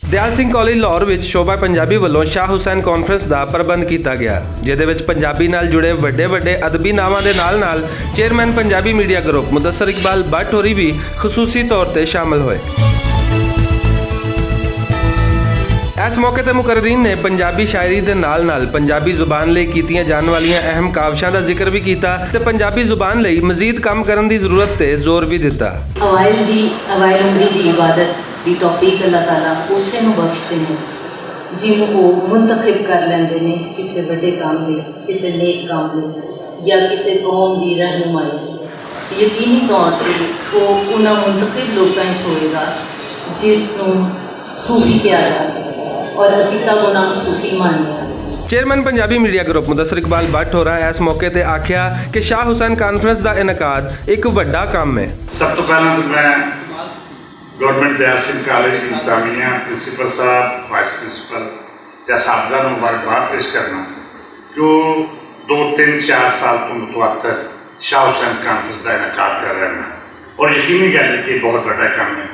ਦਿਆਲ Singh college Lahore ਵਿੱਚ ਸ਼ੋਭਾ ਪੰਜਾਬੀ ਵੱਲੋਂ Shah Hussain conference ਦਾ ਪ੍ਰਬੰਧ ਕੀਤਾ ਗਿਆ, ਜਿਹਦੇ ਵਿੱਚ ਪੰਜਾਬੀ ਨਾਲ ਜੁੜੇ ਵੱਡੇ ਅਦਬੀ ਨਾਵਾਂ ਦੇ ਨਾਲ chairman Punjabi media group Mudassar Iqbal Butt ਹੋਰੀ ਵੀ ਖਸੂਸੀ ਤੌਰ ਤੇ ਸ਼ਾਮਲ ਹੋਏ। इस मौके पर मुकर्रीन ने पंजाबी शायरी के नाल पंजाबी जुबान लिए कीतियां जाने वालियां अहम काविशां का जिक्र भी किया ते पंजाबी जुबान लिए मजीद काम करने की जरूरत ते जोर भी दिता। अवाइल उमरी की इबादत की तौफीक अल्लाह ताला उसे नूं बख्शते हैं जिन्हों वो मुंतखब कर लेंदे ने किसी बड़े काम लिए, किसी नेक काम लिए या किसी कौम की रहनुमाई। यकीनी तौर पर वो उन्होंने मुंतखब लोगों होएगा जिसनों सूफी कहा जा सकता और असी सब उन्होंने सूफी मानते हैं। Chairman Punjabi media group Mudassar Iqbal but होरा इस मौके पर आख्या कि शाह हुसैन कानफ्रेंस का इनकाद एक वड्डा काम है। सब तो पहला तो मैं गवर्नमेंट दयाल सिंह कॉलेज इंसामिया प्रिंसीपल साहब, वाइस प्रिंसीपल या साथीदार को मुबारकबाद पेश करना जो 2-3-4 साल तो मुतवक्कर शाह हुसैन कानफ्रेंस का इनकाद कर रहे हैं और यकीनी गल कि बहुत बड़ा काम है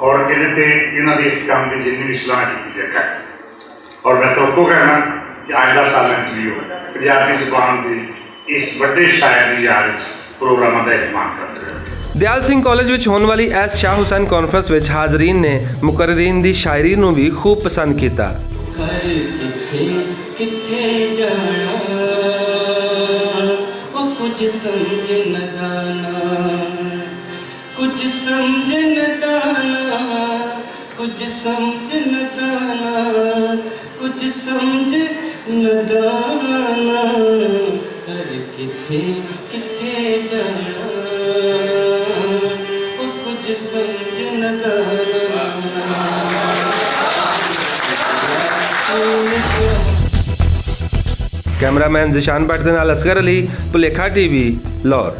और इन्हों के इस काम की जितनी भी सलाह की जाए और मैं तो आपको कहना कि आइंदा साल भी हो पंजाबी जुबान की इस बड़े शायर की याद प्रोग्रामों का एहतमाम करते हैं। दयाल सिंह कॉलेज में होने वाली इस शाह हुसैन कॉन्फ्रेंस में हाजरीन ने मुकर्रीन की शायरी को भी खूब पसंद किया। कुछ समझ न दाना कुछ समझ न दाना कर किथे जाना वो कुछ समझ न दाना। कैमरामैन जिशान भट्ट दे नाल असगर अली, भुलेखा टीवी, लाहौर।